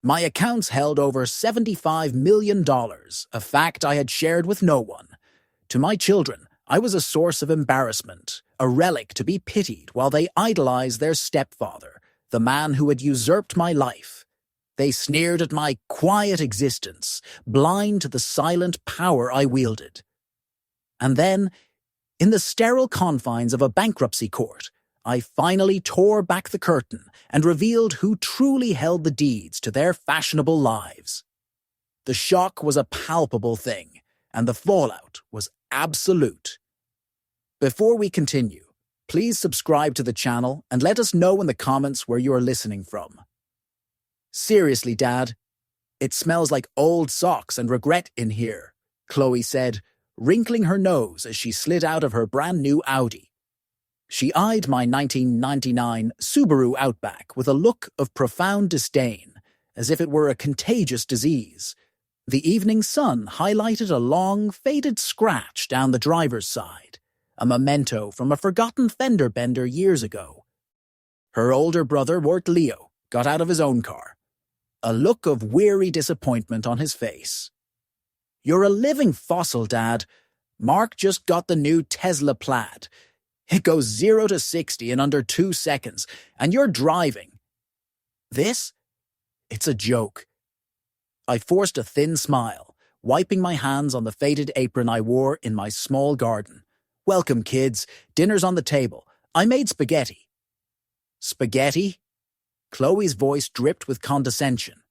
My accounts held over $75 million, a fact I had shared with no one. To my children, I was a source of embarrassment, a relic to be pitied while they idolized their stepfather, the man who had usurped my life. They sneered at my quiet existence, blind to the silent power I wielded. And then, in the sterile confines of a bankruptcy court, I finally tore back the curtain and revealed who truly held the deeds to their fashionable lives. The shock was a palpable thing, and the fallout was absolute. Before we continue, please subscribe to the channel and let us know in the comments where you are listening from. Seriously, Dad, it smells like old socks and regret in here, Chloe said, wrinkling her nose as she slid out of her brand-new Audi. She eyed my 1999 Subaru Outback with a look of profound disdain, as if it were a contagious disease. The evening sun highlighted a long, faded scratch down the driver's side, a memento from a forgotten fender bender years ago. Her older brother, Wart Leo, got out of his own car, a look of weary disappointment on his face. "You're a living fossil, Dad. Mark just got the new Tesla Plaid. It goes 0 to 60 in under 2 seconds, and you're driving. This? It's a joke." I forced a thin smile, wiping my hands on the faded apron I wore in my small garden. "Welcome, kids. Dinner's on the table. I made spaghetti." "Spaghetti?" Chloe's voice dripped with condescension.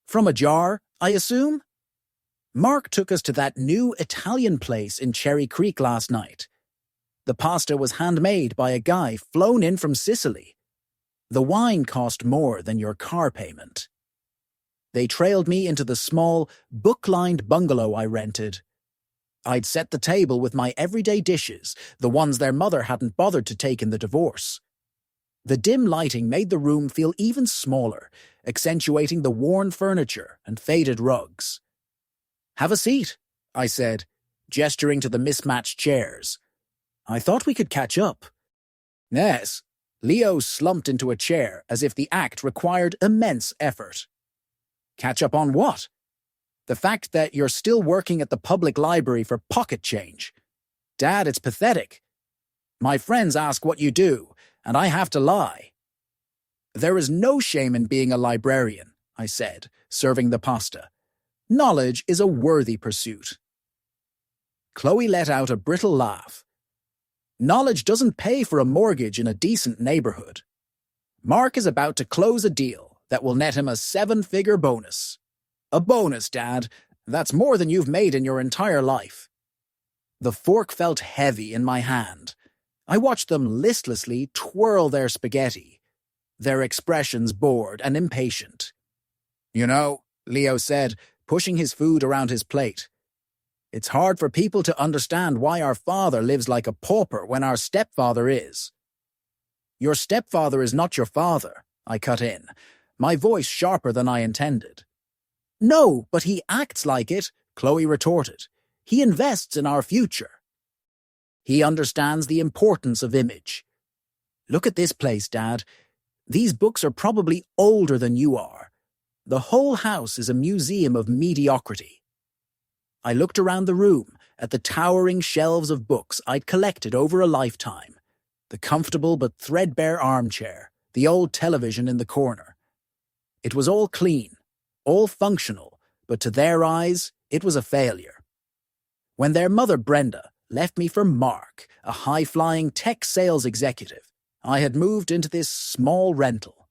"From a jar, I assume?" "Mark took us to that new Italian place in Cherry Creek last night. The pasta was handmade by a guy flown in from Sicily. The wine cost more than your car payment." They trailed me into the small, book-lined bungalow I rented. I'd set the table with my everyday dishes, the ones their mother hadn't bothered to take in the divorce. The dim lighting made the room feel even smaller, accentuating the worn furniture and faded rugs. "Have a seat," I said, gesturing to the mismatched chairs. "I thought we could catch up." "Yes." Leo slumped into a chair as if the act required immense effort. "Catch up on what?" "The fact that you're still working at the public library for pocket change. Dad, it's pathetic. My friends ask what you do, and I have to lie." "There is no shame in being a librarian," I said, serving the pasta. "Knowledge is a worthy pursuit." Chloe let out a brittle laugh. "Knowledge doesn't pay for a mortgage in a decent neighborhood. Mark is about to close a deal that will net him a 7-figure bonus. A bonus, Dad. That's more than you've made in your entire life." The fork felt heavy in my hand. I watched them listlessly twirl their spaghetti, their expressions bored and impatient. "You know," Leo said, pushing his food around his plate, "it's hard for people to understand why our father lives like a pauper when our stepfather is." "Your stepfather is not your father," I cut in, my voice sharper than I intended. "No, but he acts like it," Chloe retorted. "He invests in our future. He understands the importance of image. Look at this place, Dad. These books are probably older than you are. The whole house is a museum of mediocrity." I looked around the room at the towering shelves of books I'd collected over a lifetime, the comfortable but threadbare armchair, the old television in the corner. It was all clean, all functional, but to their eyes, it was a failure. When their mother, Brenda, left me for Mark, a high-flying tech sales executive, I had moved into this small rental.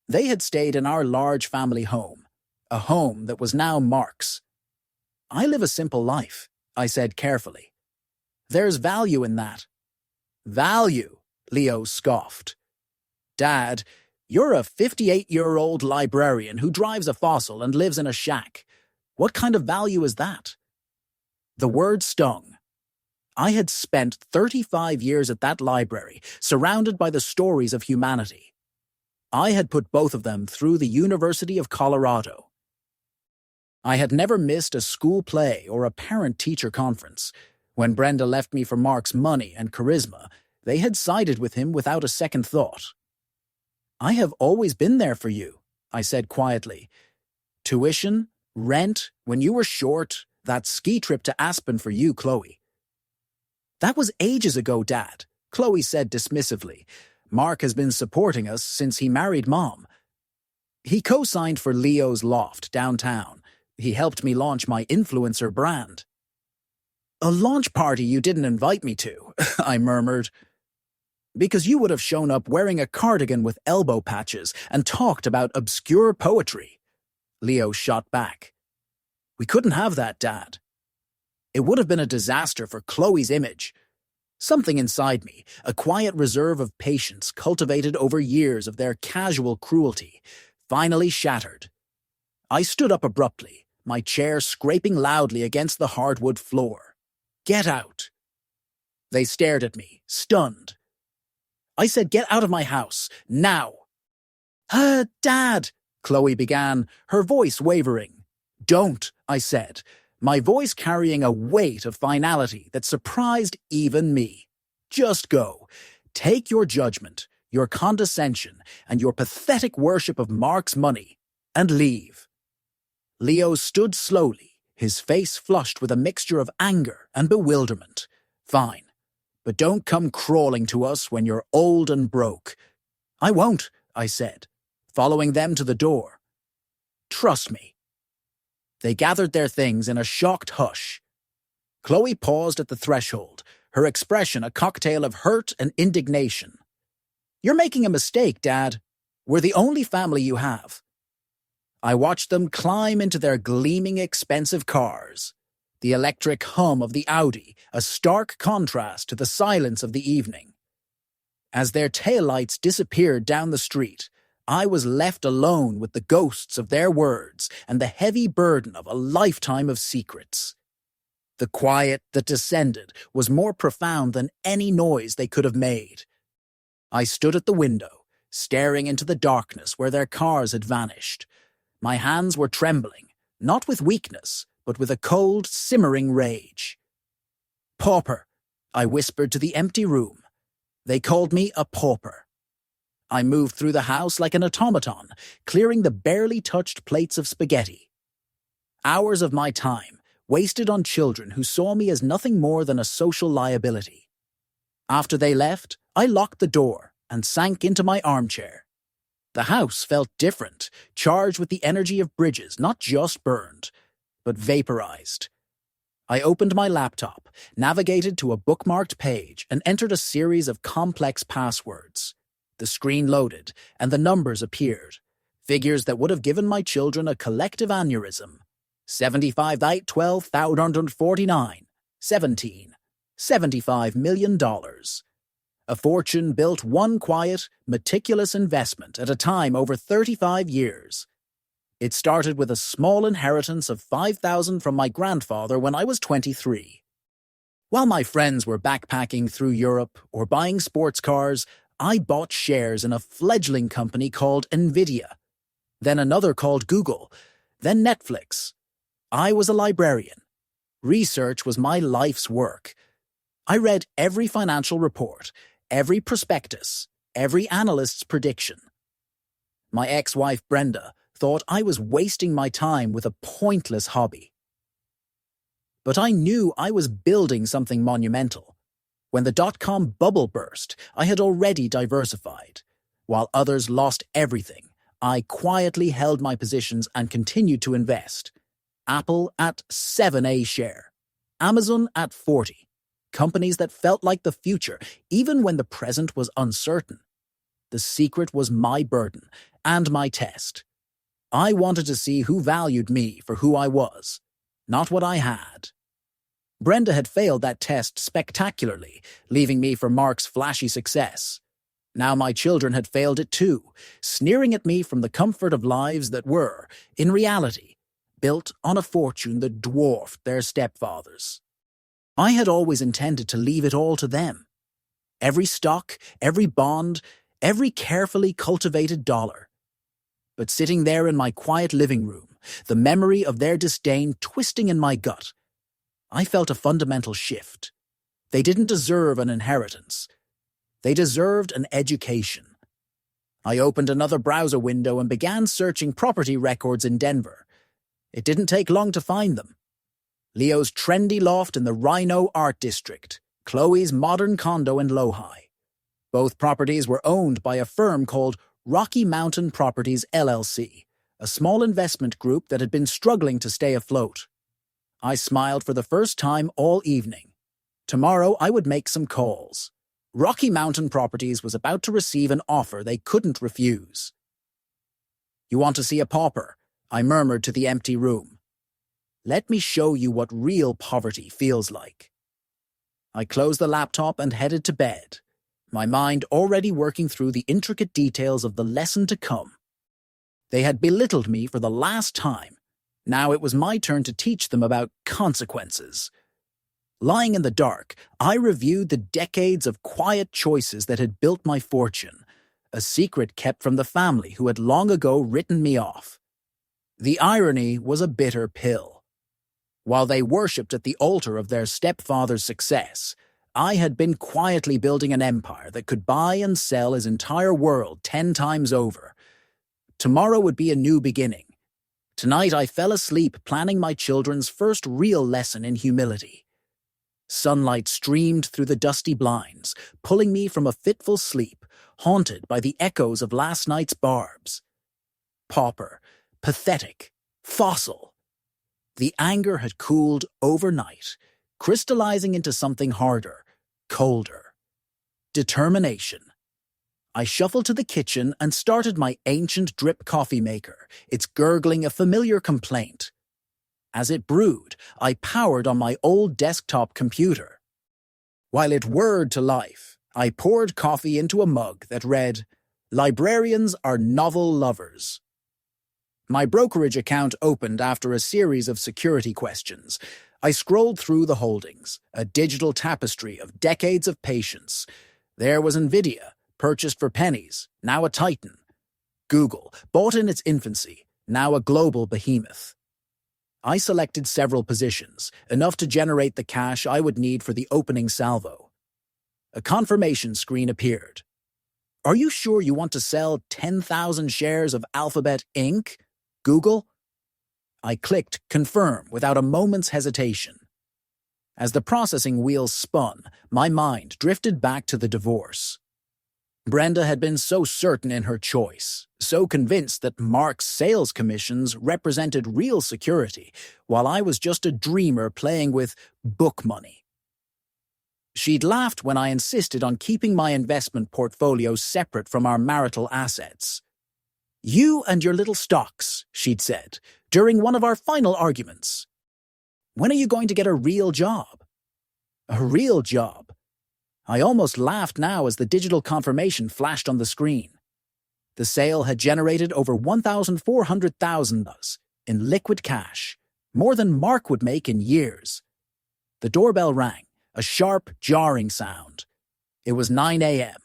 They had stayed in our large family home, a home that was now Mark's. "I live a simple life," I said carefully. "There's value in that." "Value?" Leo scoffed. "Dad, you're a 58-year-old librarian who drives a fossil and lives in a shack. What kind of value is that?" The word stung. I had spent 35 years at that library, surrounded by the stories of humanity. I had put both of them through the University of Colorado. I had never missed a school play or a parent-teacher conference. When Brenda left me for Mark's money and charisma, they had sided with him without a second thought. "I have always been there for you," I said quietly. Tuition, rent, when you were short, that ski trip to Aspen for you, Chloe. That was ages ago, Dad, Chloe said dismissively. Mark has been supporting us since he married Mom. He co-signed for Leo's Loft downtown. He helped me launch my influencer brand. A launch party you didn't invite me to, I murmured. Because you would have shown up wearing a cardigan with elbow patches and talked about obscure poetry. Leo shot back. We couldn't have that, Dad. It would have been a disaster for Chloe's image. Something inside me, a quiet reserve of patience cultivated over years of their casual cruelty, finally shattered. I stood up abruptly, my chair scraping loudly against the hardwood floor. Get out. They stared at me, stunned. I said, get out of my house, now. Dad, Chloe began, her voice wavering. Don't, I said, my voice carrying a weight of finality that surprised even me. Just go. Take your judgment, your condescension, and your pathetic worship of Mark's money, and leave. Leo stood slowly, his face flushed with a mixture of anger and bewilderment. Fine, but don't come crawling to us when you're old and broke. I won't, I said, following them to the door. Trust me. They gathered their things in a shocked hush. Chloe paused at the threshold, her expression a cocktail of hurt and indignation. You're making a mistake, Dad. We're the only family you have. I watched them climb into their gleaming, expensive cars. The electric hum of the Audi, a stark contrast to the silence of the evening. As their taillights disappeared down the street, I was left alone with the ghosts of their words and the heavy burden of a lifetime of secrets. The quiet that descended was more profound than any noise they could have made. I stood at the window, staring into the darkness where their cars had vanished. My hands were trembling, not with weakness, but with a cold, simmering rage. Pauper, I whispered to the empty room. They called me a pauper. I moved through the house like an automaton, clearing the barely touched plates of spaghetti. Hours of my time, wasted on children who saw me as nothing more than a social liability. After they left, I locked the door and sank into my armchair. The house felt different, charged with the energy of bridges not just burned, but vaporized. I opened my laptop, navigated to a bookmarked page, and entered a series of complex passwords. The screen loaded, and the numbers appeared, figures that would have given my children a collective aneurysm. 75,812,149, 17, $75 million. A fortune built one quiet, meticulous investment at a time over 35 years. It started with a small inheritance of $5,000 from my grandfather when I was 23. While my friends were backpacking through Europe or buying sports cars, I bought shares in a fledgling company called NVIDIA, then another called Google, then Netflix. I was a librarian. Research was my life's work. I read every financial report, every prospectus, every analyst's prediction. My ex-wife Brenda thought I was wasting my time with a pointless hobby. But I knew I was building something monumental. When the dot-com bubble burst, I had already diversified. While others lost everything, I quietly held my positions and continued to invest. Apple at 7 share, Amazon at 40. Companies that felt like the future, even when the present was uncertain. The secret was my burden and my test. I wanted to see who valued me for who I was, not what I had. Brenda had failed that test spectacularly, leaving me for Mark's flashy success. Now my children had failed it too, sneering at me from the comfort of lives that were, in reality, built on a fortune that dwarfed their stepfather's. I had always intended to leave it all to them. Every stock, every bond, every carefully cultivated dollar. But sitting there in my quiet living room, the memory of their disdain twisting in my gut, I felt a fundamental shift. They didn't deserve an inheritance. They deserved an education. I opened another browser window and began searching property records in Denver. It didn't take long to find them. Leo's trendy loft in the Rhino Art District, Chloe's modern condo in Lohi. Both properties were owned by a firm called Rocky Mountain Properties LLC, a small investment group that had been struggling to stay afloat. I smiled for the first time all evening. Tomorrow I would make some calls. Rocky Mountain Properties was about to receive an offer they couldn't refuse. "You want to see a pauper?" I murmured to the empty room. "Let me show you what real poverty feels like." I closed the laptop and headed to bed, my mind already working through the intricate details of the lesson to come. They had belittled me for the last time. Now it was my turn to teach them about consequences. Lying in the dark, I reviewed the decades of quiet choices that had built my fortune, a secret kept from the family who had long ago written me off. The irony was a bitter pill. While they worshipped at the altar of their stepfather's success, I had been quietly building an empire that could buy and sell his entire world 10 times over. Tomorrow would be a new beginning. Tonight I fell asleep planning my children's first real lesson in humility. Sunlight streamed through the dusty blinds, pulling me from a fitful sleep, haunted by the echoes of last night's barbs. Pauper, pathetic, fossil. The anger had cooled overnight, crystallizing into something harder, colder. Determination. I shuffled to the kitchen and started my ancient drip coffee maker, its gurgling a familiar complaint. As it brewed, I powered on my old desktop computer. While it whirred to life, I poured coffee into a mug that read, "Librarians are novel lovers." My brokerage account opened after a series of security questions. I scrolled through the holdings, a digital tapestry of decades of patience. There was Nvidia, purchased for pennies, now a titan. Google, bought in its infancy, now a global behemoth. I selected several positions, enough to generate the cash I would need for the opening salvo. A confirmation screen appeared. "Are you sure you want to sell 10,000 shares of Alphabet Inc., Google?" I clicked confirm without a moment's hesitation. As the processing wheels spun, my mind drifted back to the divorce. Brenda had been so certain in her choice, so convinced that Mark's sales commissions represented real security, while I was just a dreamer playing with book money. She'd laughed when I insisted on keeping my investment portfolio separate from our marital assets. "You and your little stocks," she'd said, during one of our final arguments. "When are you going to get a real job?" A real job. I almost laughed now as the digital confirmation flashed on the screen. The sale had generated over $1,400,000 in liquid cash, more than Mark would make in years. The doorbell rang, a sharp, jarring sound. It was 9 a.m.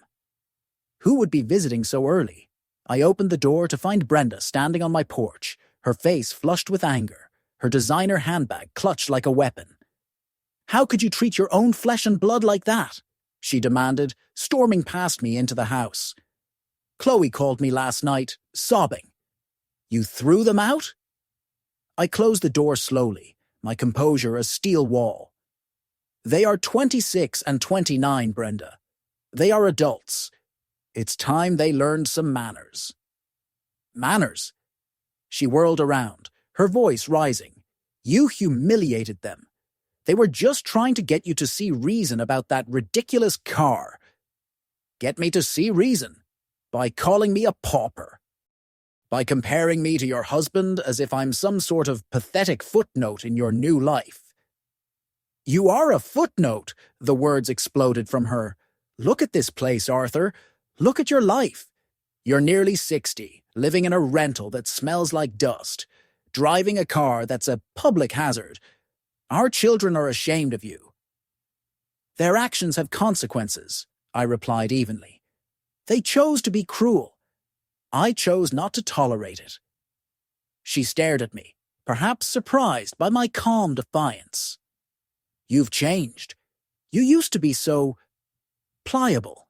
Who would be visiting so early? I opened the door to find Brenda standing on my porch, her face flushed with anger, her designer handbag clutched like a weapon. "How could you treat your own flesh and blood like that?" she demanded, storming past me into the house. "Chloe called me last night, sobbing. You threw them out?" I closed the door slowly, my composure a steel wall. "They are 26 and 29, Brenda. They are adults. It's time they learned some manners." "Manners?" She whirled around, her voice rising. "You humiliated them. They were just trying to get you to see reason about that ridiculous car." "Get me to see reason? By calling me a pauper. By comparing me to your husband as if I'm some sort of pathetic footnote in your new life." "You are a footnote," the words exploded from her. "Look at this place, Arthur. Look at your life. You're nearly 60, living in a rental that smells like dust, driving a car that's a public hazard. Our children are ashamed of you." "Their actions have consequences," I replied evenly. "They chose to be cruel. I chose not to tolerate it." She stared at me, perhaps surprised by my calm defiance. "You've changed. You used to be so pliable."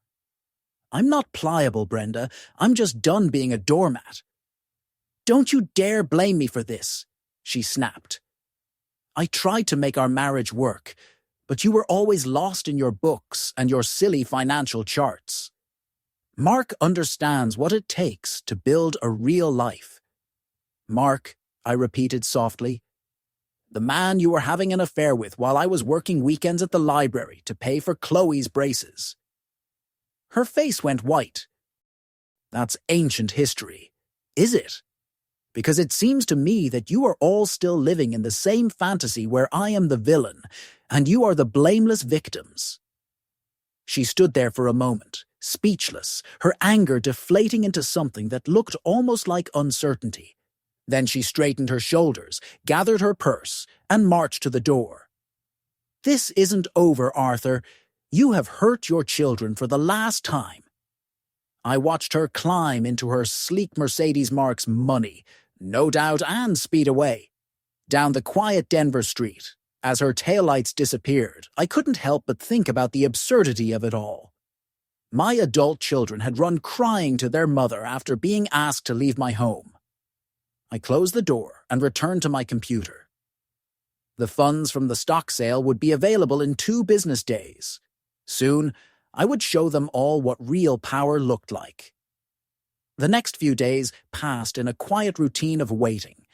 I'm not pliable, Brenda. I'm just done being a doormat. Don't you dare blame me for this, she snapped. I tried to make our marriage work, but you were always lost in your books and your silly financial charts. Mark understands what it takes to build a real life. Mark, I repeated softly, the man you were having an affair with while I was working weekends at the library to pay for Chloe's braces. Her face went white. That's ancient history, is it? Because it seems to me that you are all still living in the same fantasy where I am the villain, and you are the blameless victims. She stood there for a moment, speechless, her anger deflating into something that looked almost like uncertainty. Then she straightened her shoulders, gathered her purse, and marched to the door. This isn't over, Arthur. You have hurt your children for the last time. I watched her climb into her sleek Mercedes Mark's money, no doubt, and speed away. Down the quiet Denver street, as her taillights disappeared, I couldn't help but think about the absurdity of it all. My adult children had run crying to their mother after being asked to leave my home. I closed the door and returned to my computer. The funds from the stock sale would be available in 2 business days. Soon, I would show them all what real power looked like. The next few days passed in a quiet routine of waiting.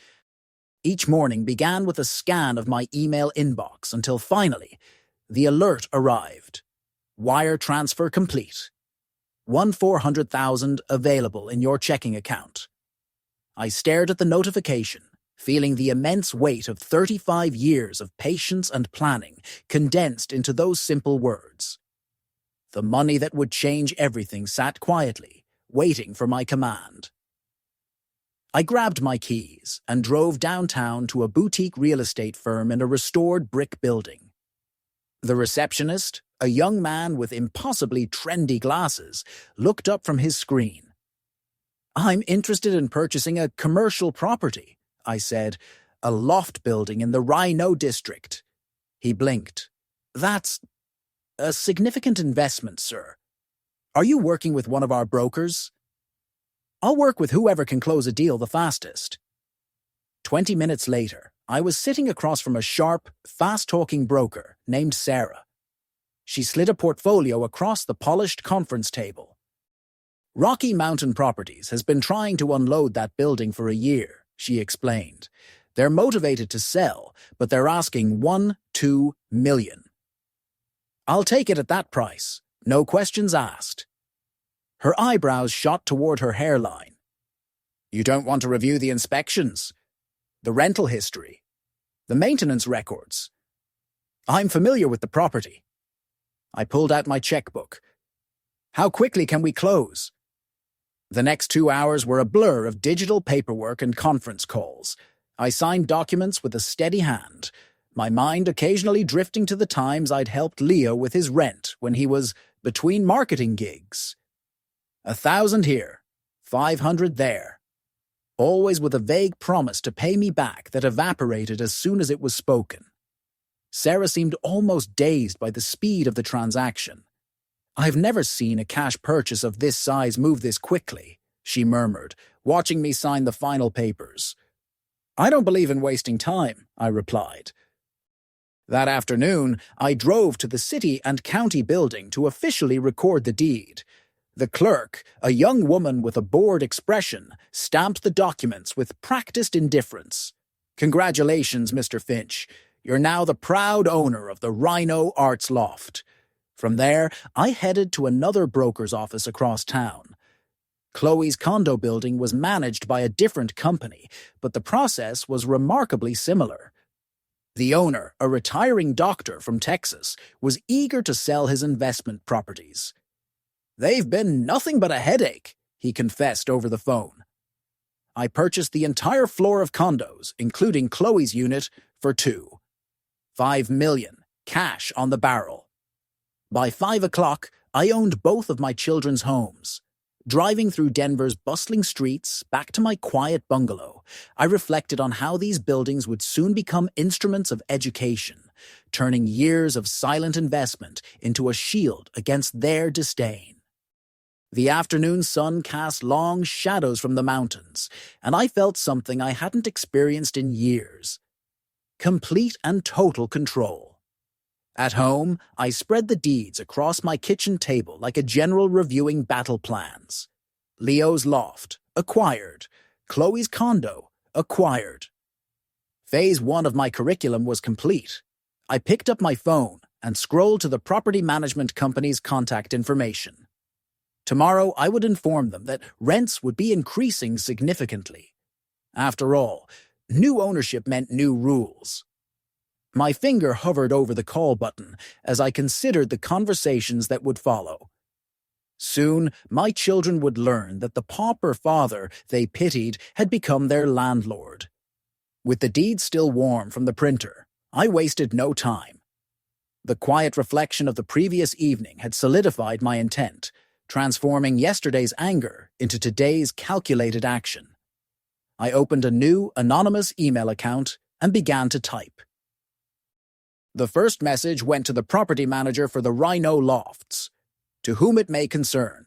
Each morning began with a scan of my email inbox until finally, the alert arrived. Wire transfer complete. 400,000 available in your checking account. I stared at the notification, feeling the immense weight of 35 years of patience and planning condensed into those simple words. The money that would change everything sat quietly, waiting for my command. I grabbed my keys and drove downtown to a boutique real estate firm in a restored brick building. The receptionist, a young man with impossibly trendy glasses, looked up from his screen. I'm interested in purchasing a commercial property, I said, a loft building in the Rhino district. He blinked. That's a significant investment, sir. Are you working with one of our brokers? I'll work with whoever can close a deal the fastest. 20 minutes later, I was sitting across from a sharp, fast-talking broker named Sarah. She slid a portfolio across the polished conference table. Rocky Mountain Properties has been trying to unload that building for a year, she explained. They're motivated to sell, but they're asking $2 million. I'll take it at that price, no questions asked. Her eyebrows shot toward her hairline. You don't want to review the inspections, the rental history, the maintenance records. I'm familiar with the property. I pulled out my checkbook. How quickly can we close? The next 2 hours were a blur of digital paperwork and conference calls. I signed documents with a steady hand, my mind occasionally drifting to the times I'd helped Leo with his rent when he was between marketing gigs. 1,000 here, 500 there. Always with a vague promise to pay me back that evaporated as soon as it was spoken. Sarah seemed almost dazed by the speed of the transaction. I've never seen a cash purchase of this size move this quickly, she murmured, watching me sign the final papers. I don't believe in wasting time, I replied. That afternoon, I drove to the city and county building to officially record the deed. The clerk, a young woman with a bored expression, stamped the documents with practiced indifference. Congratulations, Mr. Finch. You're now the proud owner of the Rhino Arts Loft. From there, I headed to another broker's office across town. Chloe's condo building was managed by a different company, but the process was remarkably similar. The owner, a retiring doctor from Texas, was eager to sell his investment properties. They've been nothing but a headache, he confessed over the phone. I purchased the entire floor of condos, including Chloe's unit, for $5 million, cash on the barrel. By 5 o'clock, I owned both of my children's homes. Driving through Denver's bustling streets back to my quiet bungalow, I reflected on how these buildings would soon become instruments of education, turning years of silent investment into a shield against their disdain. The afternoon sun cast long shadows from the mountains, and I felt something I hadn't experienced in years: complete and total control. At home, I spread the deeds across my kitchen table like a general reviewing battle plans. Leo's loft, acquired. Chloe's condo, acquired. Phase 1 of my curriculum was complete. I picked up my phone and scrolled to the property management company's contact information. Tomorrow, I would inform them that rents would be increasing significantly. After all, new ownership meant new rules. My finger hovered over the call button as I considered the conversations that would follow. Soon, my children would learn that the pauper father they pitied had become their landlord. With the deed still warm from the printer, I wasted no time. The quiet reflection of the previous evening had solidified my intent, transforming yesterday's anger into today's calculated action. I opened a new, anonymous email account and began to type. The first message went to the property manager for the Rhino Lofts, to whom it may concern.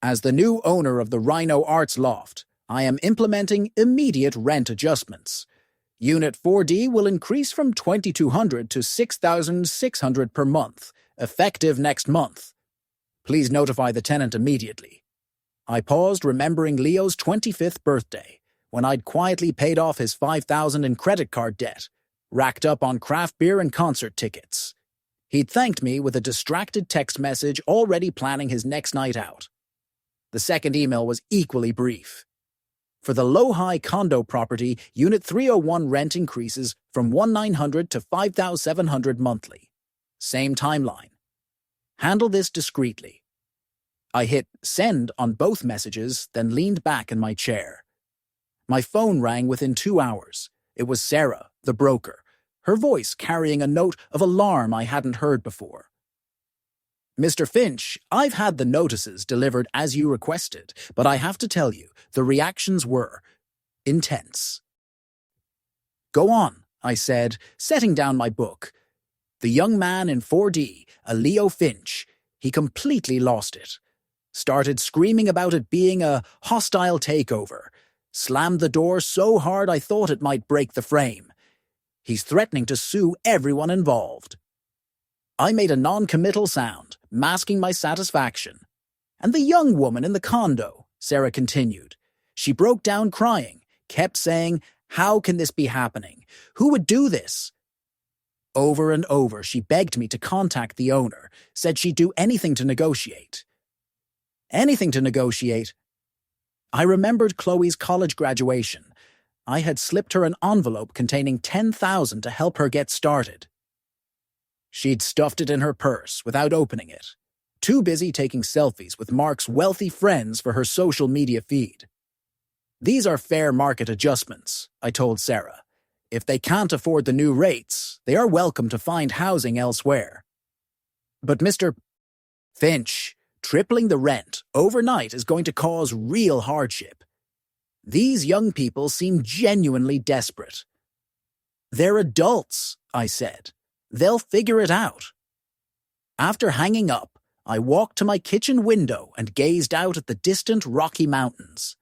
As the new owner of the Rhino Arts Loft, I am implementing immediate rent adjustments. Unit 4D will increase from $2,200 to $6,600 per month, effective next month. Please notify the tenant immediately. I paused, remembering Leo's 25th birthday, when I'd quietly paid off his $5,000 in credit card debt, racked up on craft beer and concert tickets. He'd thanked me with a distracted text message, already planning his next night out. The second email was equally brief. For the low-high condo property, Unit 301 rent increases from $1,900 to $5,700 monthly. Same timeline. Handle this discreetly. I hit send on both messages, then leaned back in my chair. My phone rang within 2 hours. It was Sarah, the broker, her voice carrying a note of alarm I hadn't heard before. Mr. Finch, I've had the notices delivered as you requested, but I have to tell you, the reactions were intense. Go on, I said, setting down my book. The young man in 4D, a Leo Finch, he completely lost it. Started screaming about it being a hostile takeover. Slammed the door so hard I thought it might break the frame. He's threatening to sue everyone involved. I made a non-committal sound, masking my satisfaction. And the young woman in the condo, Sarah continued. She broke down crying, kept saying, "How can this be happening? Who would do this?" Over and over, she begged me to contact the owner, said she'd do anything to negotiate. Anything to negotiate. I remembered Chloe's college graduation. I had slipped her an envelope containing $10,000 to help her get started. She'd stuffed it in her purse without opening it, too busy taking selfies with Mark's wealthy friends for her social media feed. These are fair market adjustments, I told Sarah. If they can't afford the new rates, they are welcome to find housing elsewhere. But Mr. Finch, tripling the rent overnight is going to cause real hardship. These young people seem genuinely desperate. They're adults, I said. They'll figure it out. After hanging up, I walked to my kitchen window and gazed out at the distant Rocky Mountains.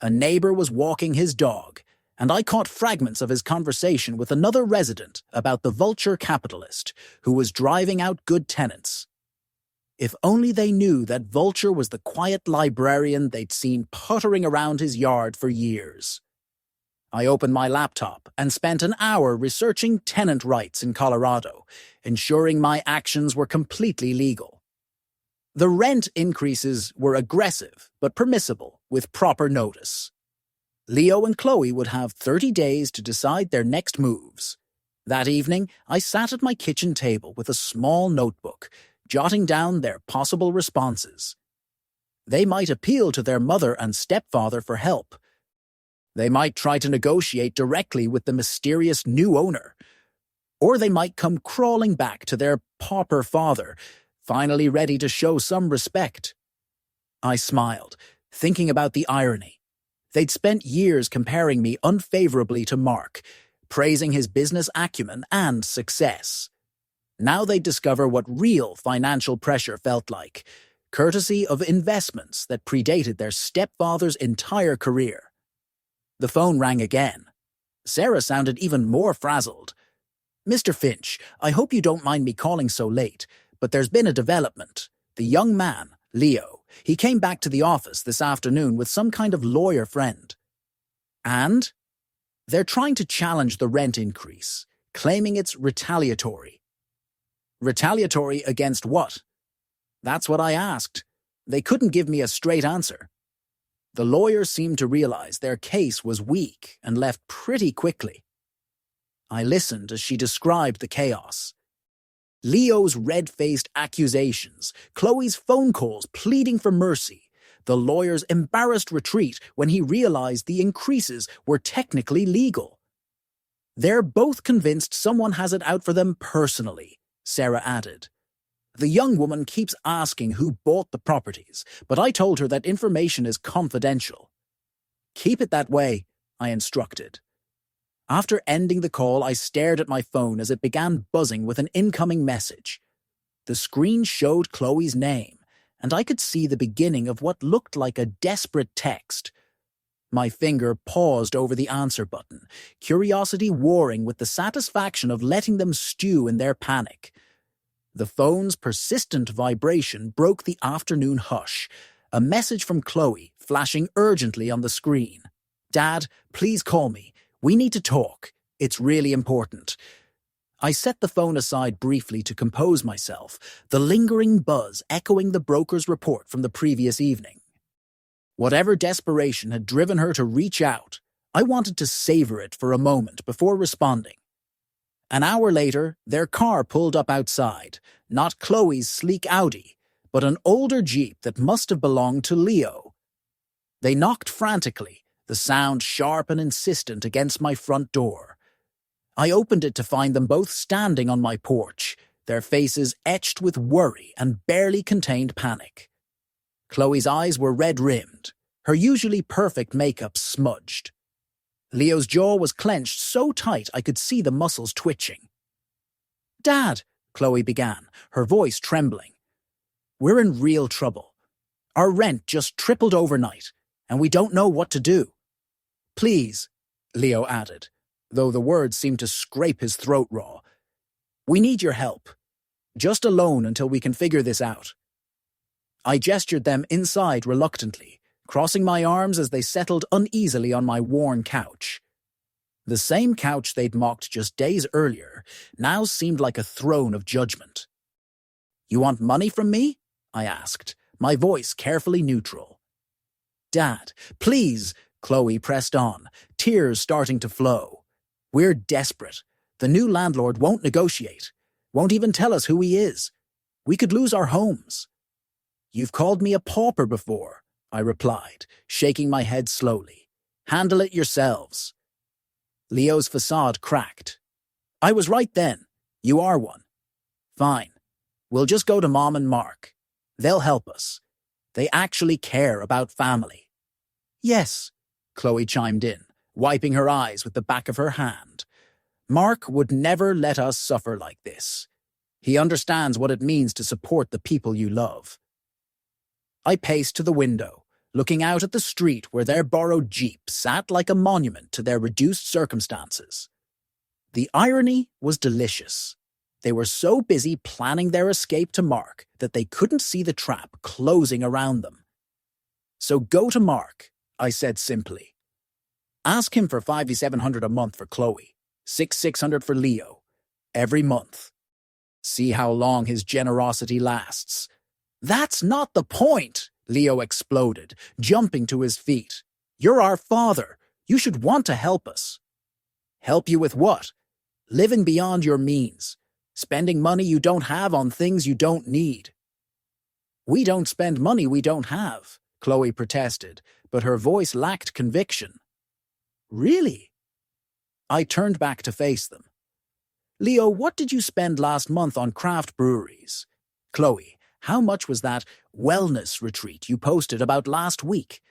A neighbor was walking his dog, and I caught fragments of his conversation with another resident about the vulture capitalist who was driving out good tenants. If only they knew that Vulture was the quiet librarian they'd seen puttering around his yard for years. I opened my laptop and spent an hour researching tenant rights in Colorado, ensuring my actions were completely legal. The rent increases were aggressive but permissible with proper notice. Leo and Chloe would have 30 days to decide their next moves. That evening, I sat at my kitchen table with a small notebook, jotting down their possible responses. They might appeal to their mother and stepfather for help. They might try to negotiate directly with the mysterious new owner. Or they might come crawling back to their pauper father, finally ready to show some respect. I smiled, thinking about the irony. They'd spent years comparing me unfavorably to Mark, praising his business acumen and success. Now they'd discover what real financial pressure felt like, courtesy of investments that predated their stepfather's entire career. The phone rang again. Sarah sounded even more frazzled. "Mr. Finch, I hope you don't mind me calling so late, but there's been a development. The young man, Leo, he came back to the office this afternoon with some kind of lawyer friend. And? They're trying to challenge the rent increase, claiming it's retaliatory." "Retaliatory against what?" "That's what I asked. They couldn't give me a straight answer." The lawyers seemed to realize their case was weak and left pretty quickly. I listened as she described the chaos. Leo's red-faced accusations, Chloe's phone calls pleading for mercy, the lawyer's embarrassed retreat when he realized the increases were technically legal. "They're both convinced someone has it out for them personally," Sarah added. "The young woman keeps asking who bought the properties, but I told her that information is confidential." "Keep it that way," I instructed. After ending the call, I stared at my phone as it began buzzing with an incoming message. The screen showed Chloe's name, and I could see the beginning of what looked like a desperate text. My finger paused over the answer button, curiosity warring with the satisfaction of letting them stew in their panic. The phone's persistent vibration broke the afternoon hush, a message from Chloe flashing urgently on the screen. "Dad, please call me. We need to talk. It's really important." I set the phone aside briefly to compose myself, the lingering buzz echoing the broker's report from the previous evening. Whatever desperation had driven her to reach out, I wanted to savor it for a moment before responding. An hour later, their car pulled up outside, not Chloe's sleek Audi, but an older Jeep that must have belonged to Leo. They knocked frantically, the sound sharp and insistent against my front door. I opened it to find them both standing on my porch, their faces etched with worry and barely contained panic. Chloe's eyes were red-rimmed, her usually perfect makeup smudged. Leo's jaw was clenched so tight I could see the muscles twitching. "Dad," Chloe began, her voice trembling. "We're in real trouble. Our rent just tripled overnight, and we don't know what to do." "Please," Leo added, though the words seemed to scrape his throat raw. "We need your help. Just a loan until we can figure this out." I gestured them inside reluctantly, crossing my arms as they settled uneasily on my worn couch. The same couch they'd mocked just days earlier now seemed like a throne of judgment. "You want money from me?" I asked, my voice carefully neutral. "Dad, please," Chloe pressed on, tears starting to flow. "We're desperate. The new landlord won't negotiate, won't even tell us who he is. We could lose our homes." "You've called me a pauper before," I replied, shaking my head slowly. "Handle it yourselves." Leo's facade cracked. "I was right then. You are one." "Fine. We'll just go to Mom and Mark. They'll help us. They actually care about family." "Yes," Chloe chimed in, wiping her eyes with the back of her hand. "Mark would never let us suffer like this. He understands what it means to support the people you love." I paced to the window, looking out at the street where their borrowed Jeep sat like a monument to their reduced circumstances. The irony was delicious. They were so busy planning their escape to Mark that they couldn't see the trap closing around them. "So go to Mark," I said simply. "Ask him for $5,700 a month for Chloe, $6,600 for Leo, every month. See how long his generosity lasts." "That's not the point," Leo exploded, jumping to his feet. "You're our father. You should want to help us." "Help you with what? Living beyond your means. Spending money you don't have on things you don't need." "We don't spend money we don't have," Chloe protested, but her voice lacked conviction. "Really?" I turned back to face them. "Leo, what did you spend last month on craft breweries? Chloe, how much was that wellness retreat you posted about last week?"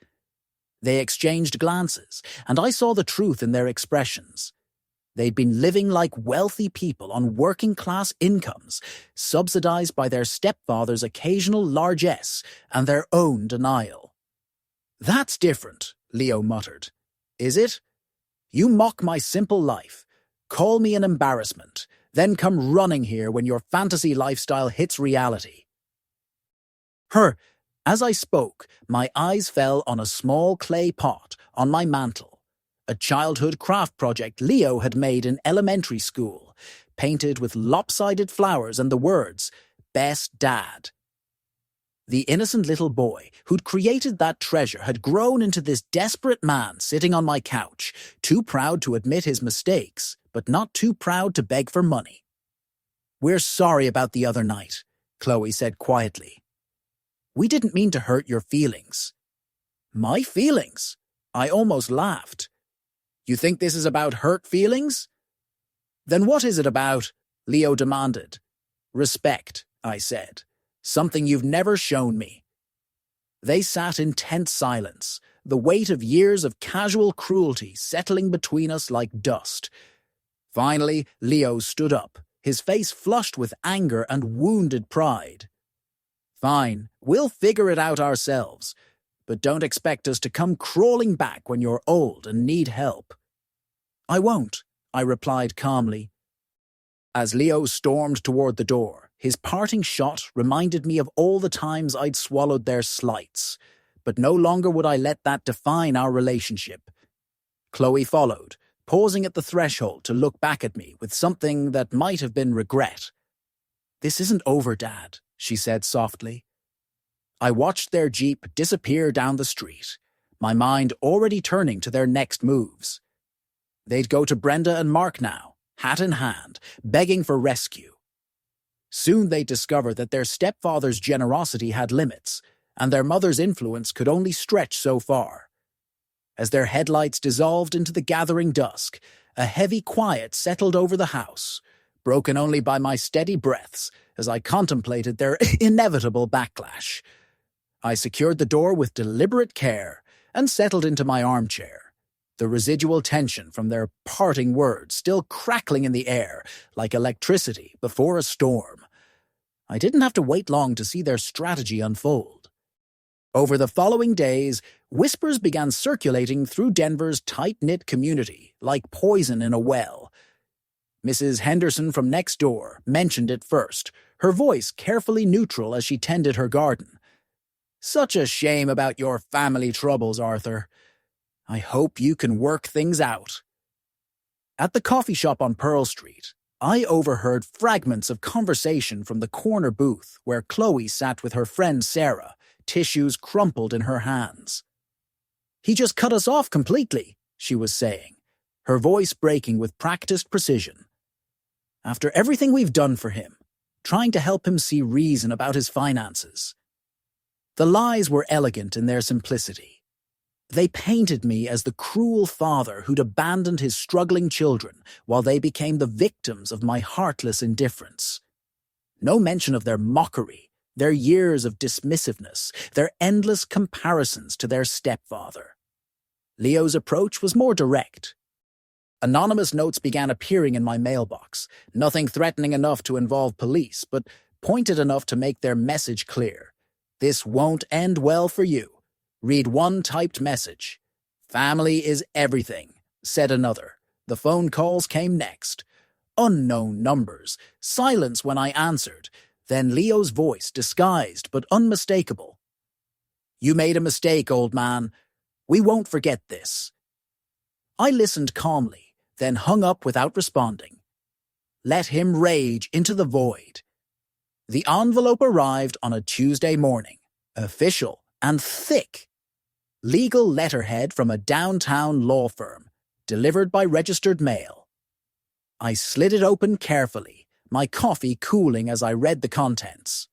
They exchanged glances, and I saw the truth in their expressions. They'd been living like wealthy people on working-class incomes, subsidized by their stepfather's occasional largesse and their own denial. "That's different," Leo muttered. "Is it? You mock my simple life, call me an embarrassment, then come running here when your fantasy lifestyle hits reality." As I spoke, my eyes fell on a small clay pot on my mantel, a childhood craft project Leo had made in elementary school, painted with lopsided flowers and the words, "Best Dad." The innocent little boy who'd created that treasure had grown into this desperate man sitting on my couch, too proud to admit his mistakes, but not too proud to beg for money. "We're sorry about the other night," Chloe said quietly. "We didn't mean to hurt your feelings." "My feelings?" I almost laughed. "You think this is about hurt feelings?" "Then what is it about?" Leo demanded. "Respect," I said. "Something you've never shown me." They sat in tense silence, the weight of years of casual cruelty settling between us like dust. Finally, Leo stood up, his face flushed with anger and wounded pride. "Fine, we'll figure it out ourselves, but don't expect us to come crawling back when you're old and need help." "I won't," I replied calmly. As Leo stormed toward the door, his parting shot reminded me of all the times I'd swallowed their slights, but no longer would I let that define our relationship. Chloe followed, pausing at the threshold to look back at me with something that might have been regret. "This isn't over, Dad," she said softly. I watched their Jeep disappear down the street, my mind already turning to their next moves. They'd go to Brenda and Mark now, hat in hand, begging for rescue. Soon they'd discover that their stepfather's generosity had limits, and their mother's influence could only stretch so far. As their headlights dissolved into the gathering dusk, a heavy quiet settled over the house, broken only by my steady breaths as I contemplated their inevitable backlash. I secured the door with deliberate care and settled into my armchair, the residual tension from their parting words still crackling in the air like electricity before a storm. I didn't have to wait long to see their strategy unfold. Over the following days, whispers began circulating through Denver's tight-knit community like poison in a well. Mrs. Henderson from next door mentioned it first, her voice carefully neutral as she tended her garden. "Such a shame about your family troubles, Arthur. I hope you can work things out." At the coffee shop on Pearl Street, I overheard fragments of conversation from the corner booth where Chloe sat with her friend Sarah, tissues crumpled in her hands. "He just cut us off completely," she was saying, her voice breaking with practiced precision. "After everything we've done for him, trying to help him see reason about his finances." The lies were elegant in their simplicity. They painted me as the cruel father who'd abandoned his struggling children while they became the victims of my heartless indifference. No mention of their mockery, their years of dismissiveness, their endless comparisons to their stepfather. Leo's approach was more direct. Anonymous notes began appearing in my mailbox, nothing threatening enough to involve police, but pointed enough to make their message clear. "This won't end well for you." Read one typed message. "Family is everything," said another. The phone calls came next. Unknown numbers, silence when I answered, then Leo's voice, disguised but unmistakable. "You made a mistake, old man. We won't forget this." I listened calmly, then hung up without responding. Let him rage into the void. The envelope arrived on a Tuesday morning, official and thick. Legal letterhead from a downtown law firm, delivered by registered mail. I slid it open carefully, my coffee cooling as I read the contents.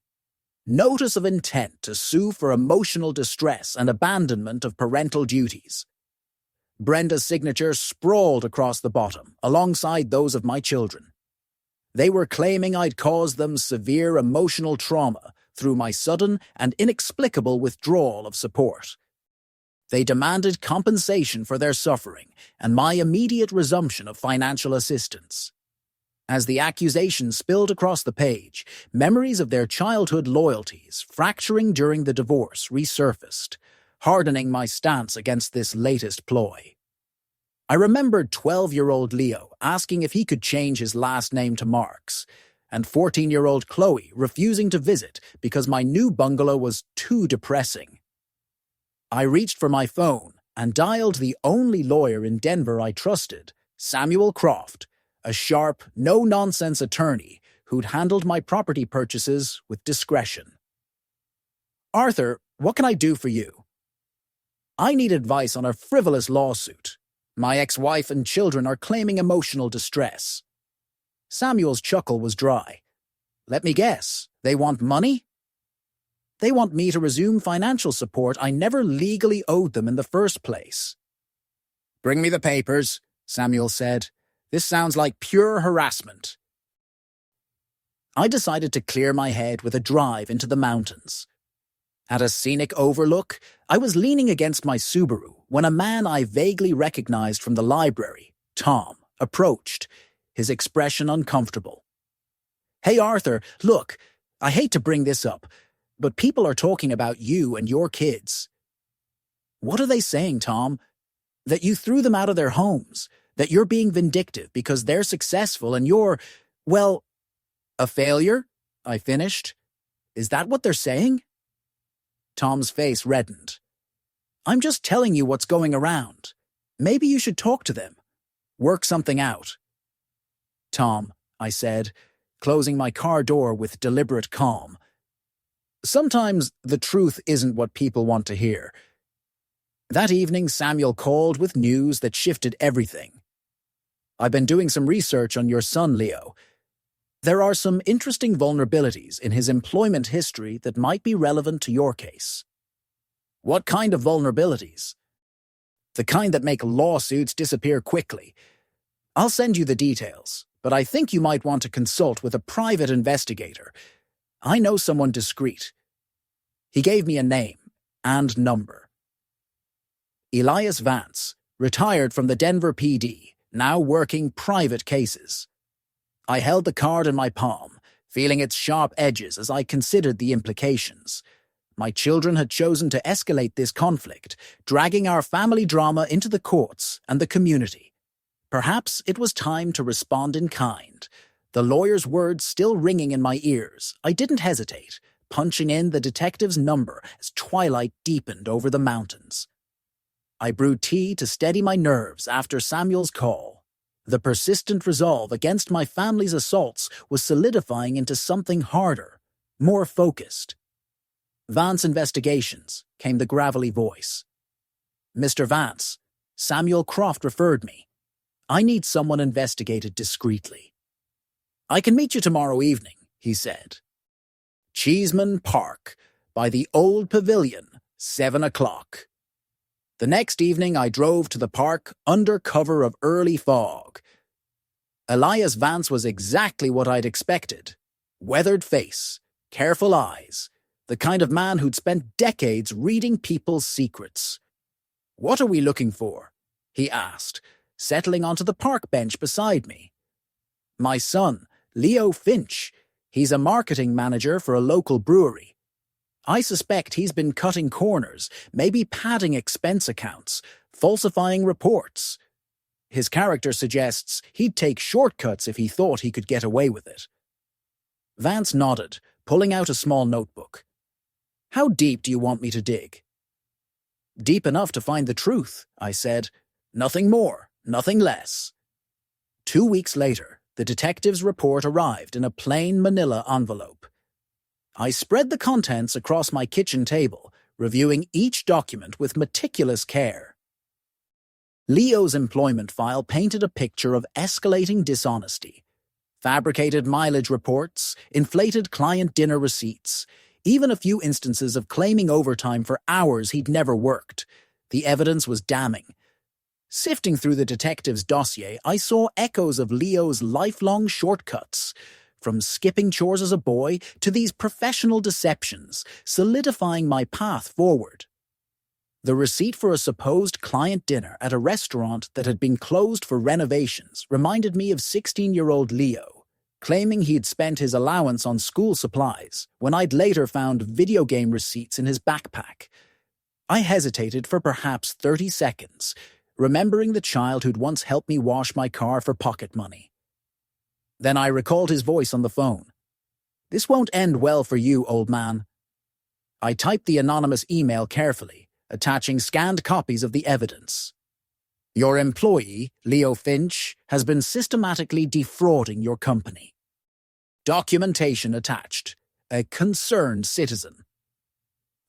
Notice of intent to sue for emotional distress and abandonment of parental duties. Brenda's signature sprawled across the bottom, alongside those of my children. They were claiming I'd caused them severe emotional trauma through my sudden and inexplicable withdrawal of support. They demanded compensation for their suffering and my immediate resumption of financial assistance. As the accusations spilled across the page, memories of their childhood loyalties, fracturing during the divorce, resurfaced, hardening my stance against this latest ploy. I remembered 12-year-old Leo asking if he could change his last name to Marks, and 14-year-old Chloe refusing to visit because my new bungalow was too depressing. I reached for my phone and dialed the only lawyer in Denver I trusted, Samuel Croft, a sharp, no-nonsense attorney who'd handled my property purchases with discretion. "Arthur, what can I do for you?" "I need advice on a frivolous lawsuit. My ex-wife and children are claiming emotional distress." Samuel's chuckle was dry. "Let me guess, they want money?" "They want me to resume financial support I never legally owed them in the first place." "Bring me the papers," Samuel said. "This sounds like pure harassment." I decided to clear my head with a drive into the mountains. At a scenic overlook, I was leaning against my Subaru when a man I vaguely recognized from the library, Tom, approached, his expression uncomfortable. "Hey Arthur, look, I hate to bring this up, but people are talking about you and your kids." "What are they saying, Tom?" "That you threw them out of their homes, that you're being vindictive because they're successful and you're, well, a failure," I finished. "Is that what they're saying?" Tom's face reddened. "I'm just telling you what's going around. Maybe you should talk to them. Work something out." "Tom," I said, closing my car door with deliberate calm, "sometimes the truth isn't what people want to hear." That evening, Samuel called with news that shifted everything. "I've been doing some research on your son, Leo. There are some interesting vulnerabilities in his employment history that might be relevant to your case." "What kind of vulnerabilities?" "The kind that make lawsuits disappear quickly. I'll send you the details, but I think you might want to consult with a private investigator. I know someone discreet." He gave me a name and number. Elias Vance, retired from the Denver PD, now working private cases. I held the card in my palm, feeling its sharp edges as I considered the implications. My children had chosen to escalate this conflict, dragging our family drama into the courts and the community. Perhaps it was time to respond in kind. The lawyer's words still ringing in my ears, I didn't hesitate, punching in the detective's number as twilight deepened over the mountains. I brewed tea to steady my nerves after Samuel's call. The persistent resolve against my family's assaults was solidifying into something harder, more focused. "Vance Investigations," came the gravelly voice. "Mr. Vance, Samuel Croft referred me. I need someone investigated discreetly." "I can meet you tomorrow evening," he said. "Cheeseman Park, by the old pavilion, 7 o'clock. The next evening I drove to the park under cover of early fog. Elias Vance was exactly what I'd expected. Weathered face, careful eyes, the kind of man who'd spent decades reading people's secrets. "What are we looking for?" he asked, settling onto the park bench beside me. "My son, Leo Finch. He's a marketing manager for a local brewery. I suspect he's been cutting corners, maybe padding expense accounts, falsifying reports. His character suggests he'd take shortcuts if he thought he could get away with it." Vance nodded, pulling out a small notebook. "How deep do you want me to dig?" "Deep enough to find the truth," I said. "Nothing more, nothing less." 2 weeks later, the detective's report arrived in a plain manila envelope. I spread the contents across my kitchen table, reviewing each document with meticulous care. Leo's employment file painted a picture of escalating dishonesty. Fabricated mileage reports, inflated client dinner receipts, even a few instances of claiming overtime for hours he'd never worked. The evidence was damning. Sifting through the detective's dossier, I saw echoes of Leo's lifelong shortcuts. From skipping chores as a boy to these professional deceptions, solidifying my path forward. The receipt for a supposed client dinner at a restaurant that had been closed for renovations reminded me of 16-year-old Leo, claiming he'd spent his allowance on school supplies when I'd later found video game receipts in his backpack. I hesitated for perhaps 30 seconds, remembering the child who'd once helped me wash my car for pocket money. Then I recalled his voice on the phone. "This won't end well for you, old man." I typed the anonymous email carefully, attaching scanned copies of the evidence. "Your employee, Leo Finch, has been systematically defrauding your company. Documentation attached. A concerned citizen."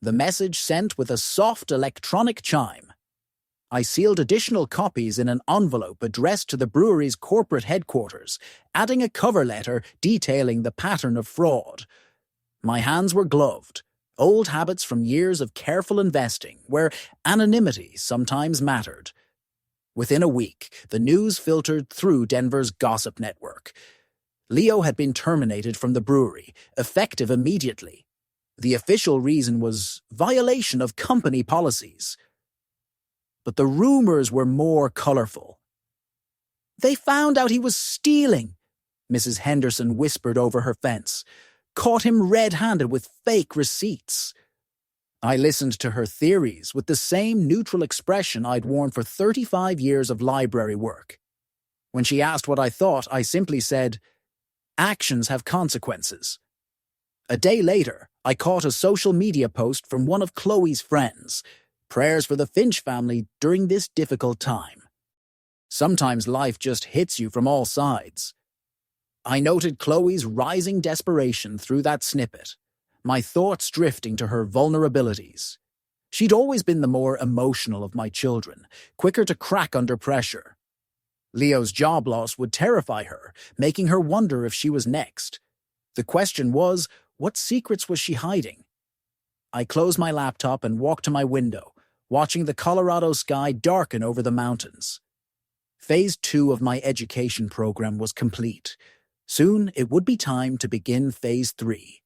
The message sent with a soft electronic chime. I sealed additional copies in an envelope addressed to the brewery's corporate headquarters, adding a cover letter detailing the pattern of fraud. My hands were gloved, old habits from years of careful investing, where anonymity sometimes mattered. Within a week, the news filtered through Denver's gossip network. Leo had been terminated from the brewery, effective immediately. The official reason was violation of company policies. But the rumors were more colorful. "They found out he was stealing," Mrs. Henderson whispered over her fence. "Caught him red-handed with fake receipts." I listened to her theories with the same neutral expression I'd worn for 35 years of library work. When she asked what I thought, I simply said, "Actions have consequences." A day later, I caught a social media post from one of Chloe's friends. Prayers for the Finch family during this difficult time. Sometimes life just hits you from all sides. I noted Chloe's rising desperation through that snippet, my thoughts drifting to her vulnerabilities. She'd always been the more emotional of my children, quicker to crack under pressure. Leo's job loss would terrify her, making her wonder if she was next. The question was, what secrets was she hiding? I closed my laptop and walked to my window, watching the Colorado sky darken over the mountains. Phase 2 of my education program was complete. Soon, it would be time to begin Phase 3.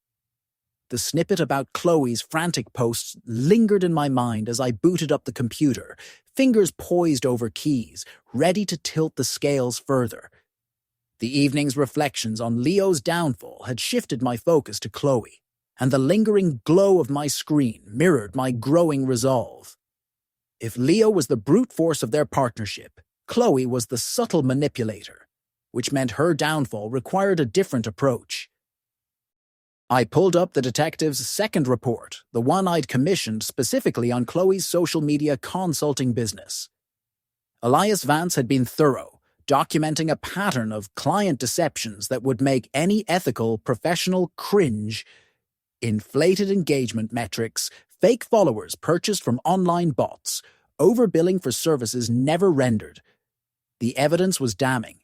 The snippet about Chloe's frantic posts lingered in my mind as I booted up the computer, fingers poised over keys, ready to tilt the scales further. The evening's reflections on Leo's downfall had shifted my focus to Chloe, and the lingering glow of my screen mirrored my growing resolve. If Leo was the brute force of their partnership, Chloe was the subtle manipulator, which meant her downfall required a different approach. I pulled up the detective's second report, the one I'd commissioned specifically on Chloe's social media consulting business. Elias Vance had been thorough, documenting a pattern of client deceptions that would make any ethical professional cringe. Inflated engagement metrics, fake followers purchased from online bots, overbilling for services never rendered. The evidence was damning.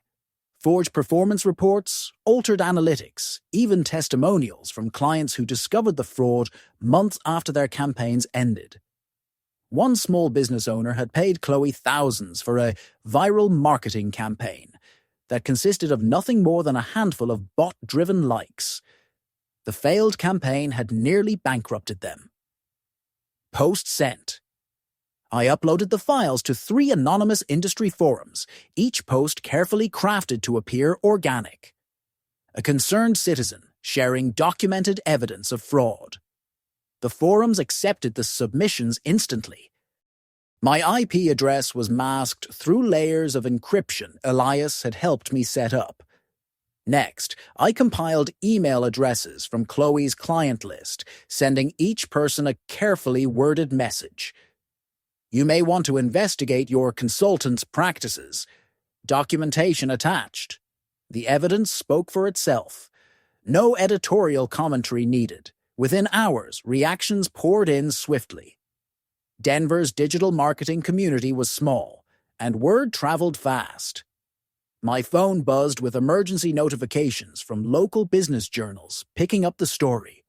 Forged performance reports, altered analytics, even testimonials from clients who discovered the fraud months after their campaigns ended. One small business owner had paid Chloe thousands for a viral marketing campaign that consisted of nothing more than a handful of bot-driven likes. The failed campaign had nearly bankrupted them. Post sent. I uploaded the files to 3 anonymous industry forums, each post carefully crafted to appear organic. A concerned citizen sharing documented evidence of fraud. The forums accepted the submissions instantly. My IP address was masked through layers of encryption Elias had helped me set up. Next, I compiled email addresses from Chloe's client list, sending each person a carefully worded message. You may want to investigate your consultant's practices. Documentation attached. The evidence spoke for itself. No editorial commentary needed. Within hours, reactions poured in swiftly. Denver's digital marketing community was small, and word traveled fast. My phone buzzed with emergency notifications from local business journals picking up the story.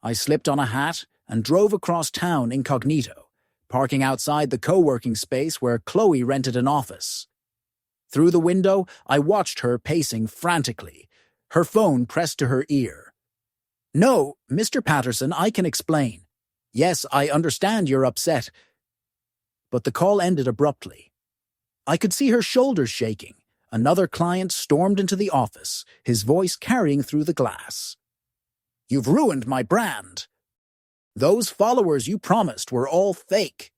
I slipped on a hat and drove across town incognito, parking outside the co-working space where Chloe rented an office. Through the window, I watched her pacing frantically, her phone pressed to her ear. "No, Mr. Patterson, I can explain. Yes, I understand you're upset. but the call ended abruptly. I could see her shoulders shaking. Another client stormed into the office, his voice carrying through the glass. "You've ruined my brand. Those followers you promised were all fake."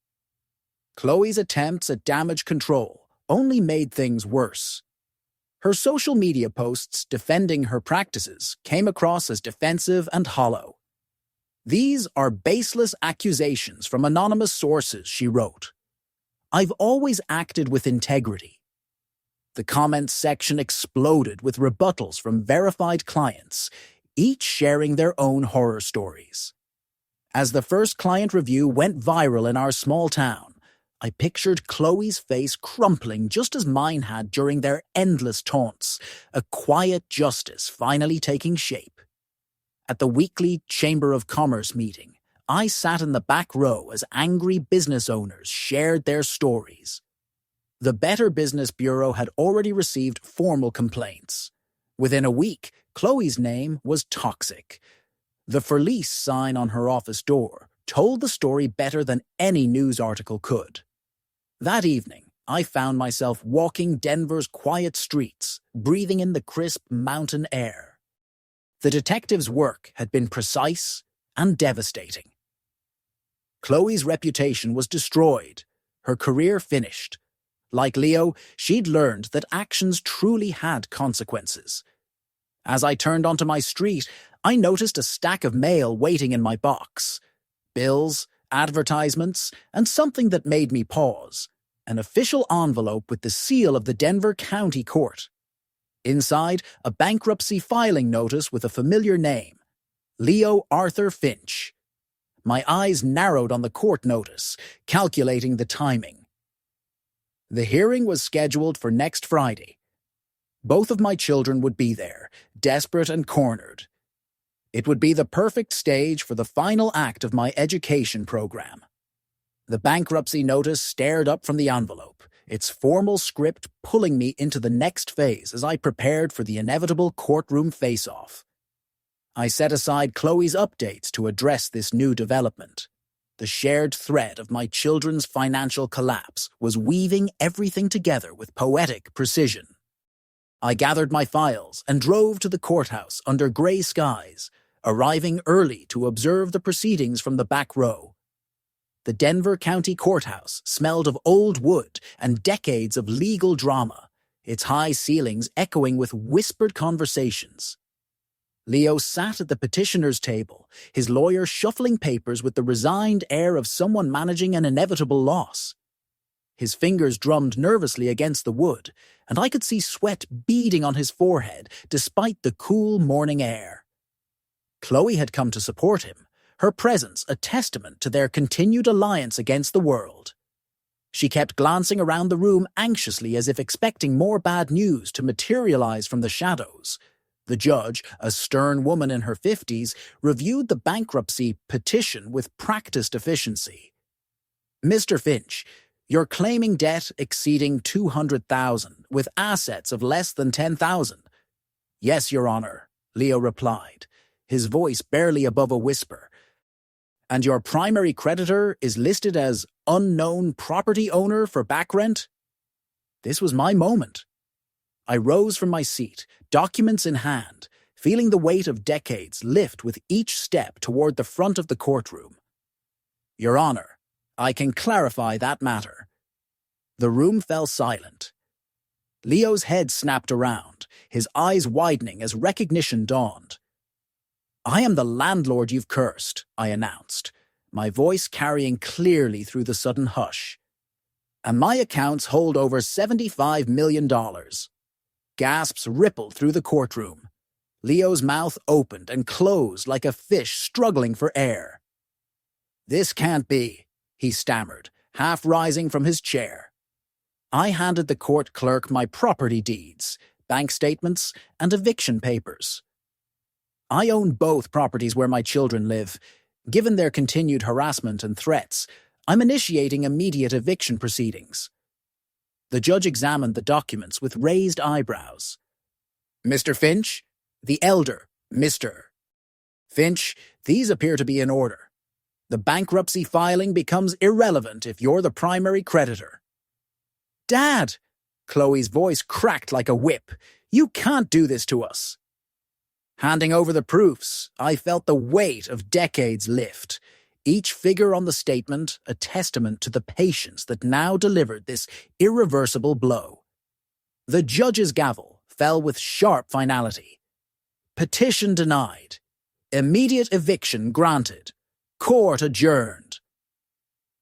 Chloe's attempts at damage control only made things worse. Her social media posts defending her practices came across as defensive and hollow. "These are baseless accusations from anonymous sources," she wrote. "I've always acted with integrity." The comments section exploded with rebuttals from verified clients, each sharing their own horror stories. As the first client review went viral in our small town, I pictured Chloe's face crumpling just as mine had during their endless taunts, a quiet justice finally taking shape. At the weekly Chamber of Commerce meeting, I sat in the back row as angry business owners shared their stories. The Better Business Bureau had already received formal complaints. Within a week, Chloe's name was toxic. The "For Lease" sign on her office door told the story better than any news article could. That evening, I found myself walking Denver's quiet streets, breathing in the crisp mountain air. The detective's work had been precise and devastating. Chloe's reputation was destroyed, her career finished. Like Leo, she'd learned that actions truly had consequences. As I turned onto my street, I noticed a stack of mail waiting in my box. Bills, advertisements, and something that made me pause. An official envelope with the seal of the Denver County Court. Inside, a bankruptcy filing notice with a familiar name, Leo Arthur Finch. My eyes narrowed on the court notice, calculating the timing. The hearing was scheduled for next Friday. Both of my children would be there, desperate and cornered. It would be the perfect stage for the final act of my education program. The bankruptcy notice stared up from the envelope, its formal script pulling me into the next phase as I prepared for the inevitable courtroom face-off. I set aside Chloe's updates to address this new development. The shared thread of my children's financial collapse was weaving everything together with poetic precision. I gathered my files and drove to the courthouse under gray skies, arriving early to observe the proceedings from the back row. The Denver County Courthouse smelled of old wood and decades of legal drama, its high ceilings echoing with whispered conversations. Leo sat at the petitioner's table, his lawyer shuffling papers with the resigned air of someone managing an inevitable loss. His fingers drummed nervously against the wood, and I could see sweat beading on his forehead despite the cool morning air. Chloe had come to support him, her presence a testament to their continued alliance against the world. She kept glancing around the room anxiously as if expecting more bad news to materialize from the shadows. The judge, a stern woman in her 50s, reviewed the bankruptcy petition with practiced efficiency. "Mr. Finch, you're claiming debt exceeding $200,000 with assets of less than $10,000. "Yes, Your Honor," Leo replied, his voice barely above a whisper. "And your primary creditor is listed as unknown property owner for back rent?" This was my moment. I rose from my seat, documents in hand, feeling the weight of decades lift with each step toward the front of the courtroom. "Your Honor, I can clarify that matter." The room fell silent. Leo's head snapped around, his eyes widening as recognition dawned. "I am the landlord you've cursed," I announced, my voice carrying clearly through the sudden hush. "And my accounts hold over $75 million. Gasps rippled through the courtroom. Leo's mouth opened and closed like a fish struggling for air. "This can't be," he stammered, half rising from his chair. I handed the court clerk my property deeds, bank statements, and eviction papers. "I own both properties where my children live. Given their continued harassment and threats, I'm initiating immediate eviction proceedings." The judge examined the documents with raised eyebrows. "Mr. Finch?" The elder, Mr. "Finch, these appear to be in order." The bankruptcy filing becomes irrelevant if you're the primary creditor. Dad! Chloe's voice cracked like a whip. You can't do this to us. Handing over the proofs, I felt the weight of decades lift. Each figure on the statement a testament to the patience that now delivered this irreversible blow. The judge's gavel fell with sharp finality. Petition denied. Immediate eviction granted. Court adjourned.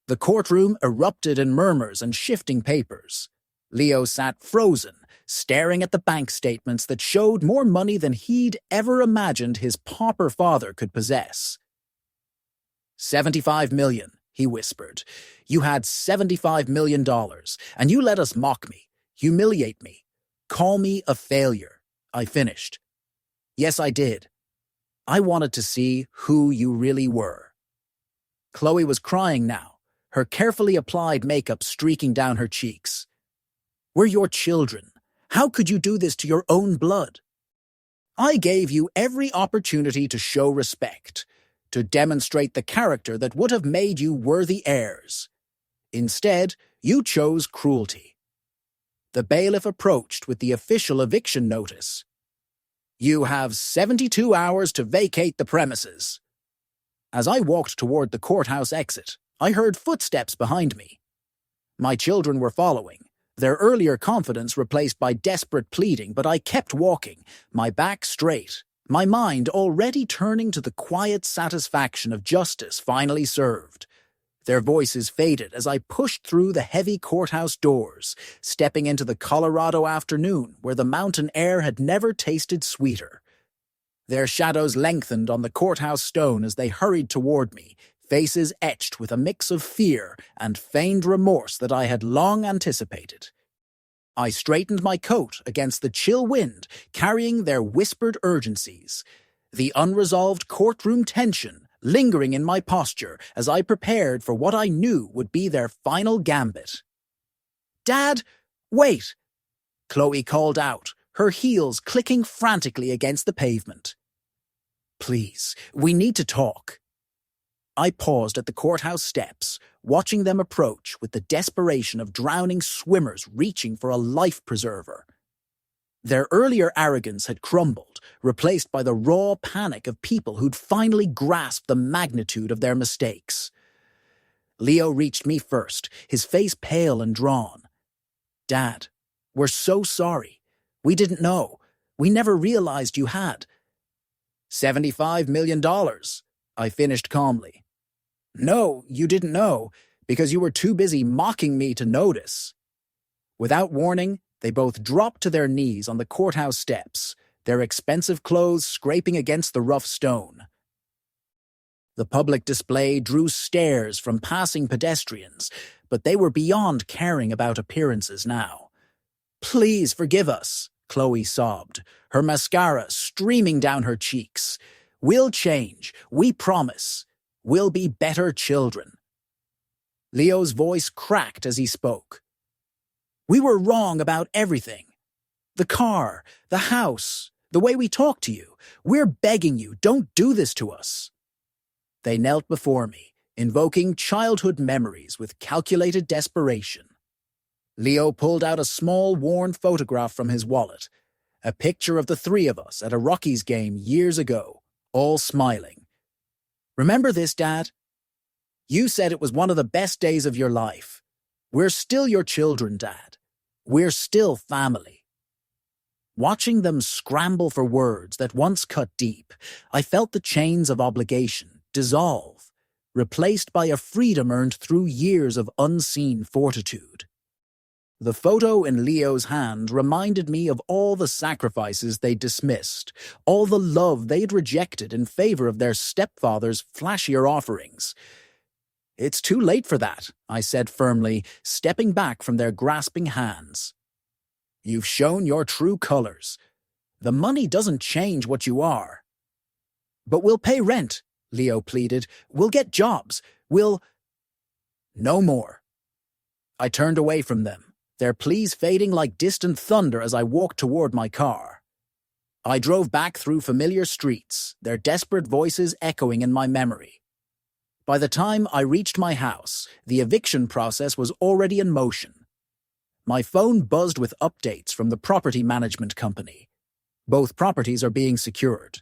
The courtroom erupted in murmurs and shifting papers. Leo sat frozen, staring at the bank statements that showed more money than he'd ever imagined his pauper father could possess. $75 million, he whispered. You had $75 million, and you let us mock me, humiliate me, call me a failure. I finished. Yes, I did. I wanted to see who you really were. Chloe was crying now, her carefully applied makeup streaking down her cheeks. We're your children. How could you do this to your own blood? I gave you every opportunity to show respect, to demonstrate the character that would have made you worthy heirs. Instead, you chose cruelty. The bailiff approached with the official eviction notice. You have 72 hours to vacate the premises. As I walked toward the courthouse exit, I heard footsteps behind me. My children were following, their earlier confidence replaced by desperate pleading, but I kept walking, my back straight, my mind already turning to the quiet satisfaction of justice finally served. Their voices faded as I pushed through the heavy courthouse doors, stepping into the Colorado afternoon where the mountain air had never tasted sweeter. Their shadows lengthened on the courthouse stone as they hurried toward me, faces etched with a mix of fear and feigned remorse that I had long anticipated. I straightened my coat against the chill wind, carrying their whispered urgencies, the unresolved courtroom tension lingering in my posture as I prepared for what I knew would be their final gambit. Dad, wait! Chloe called out, her heels clicking frantically against the pavement. Please, we need to talk. I paused at the courthouse steps, watching them approach with the desperation of drowning swimmers reaching for a life preserver. Their earlier arrogance had crumbled, replaced by the raw panic of people who'd finally grasped the magnitude of their mistakes. Leo reached me first, his face pale and drawn. Dad, we're so sorry. We didn't know. We never realized you had. $75 million, I finished calmly. No, you didn't know, because you were too busy mocking me to notice. Without warning, they both dropped to their knees on the courthouse steps, their expensive clothes scraping against the rough stone. The public display drew stares from passing pedestrians, but they were beyond caring about appearances now. Please forgive us, Chloe sobbed, her mascara streaming down her cheeks. We'll change, we promise. We'll be better children. Leo's voice cracked as he spoke. We were wrong about everything. The car, the house, the way we talk to you. We're begging you, don't do this to us. They knelt before me, invoking childhood memories with calculated desperation. Leo pulled out a small, worn photograph from his wallet, a picture of the three of us at a Rockies game years ago, all smiling. Remember this, Dad? You said it was one of the best days of your life. We're still your children, Dad. We're still family. Watching them scramble for words that once cut deep, I felt the chains of obligation dissolve, replaced by a freedom earned through years of unseen fortitude. The photo in Leo's hand reminded me of all the sacrifices they'd dismissed, all the love they'd rejected in favor of their stepfather's flashier offerings. It's too late for that, I said firmly, stepping back from their grasping hands. You've shown your true colors. The money doesn't change what you are. But we'll pay rent, Leo pleaded. We'll get jobs. We'll... No more. I turned away from them, their pleas fading like distant thunder as I walked toward my car. I drove back through familiar streets, their desperate voices echoing in my memory. By the time I reached my house, the eviction process was already in motion. My phone buzzed with updates from the property management company. Both properties are being secured.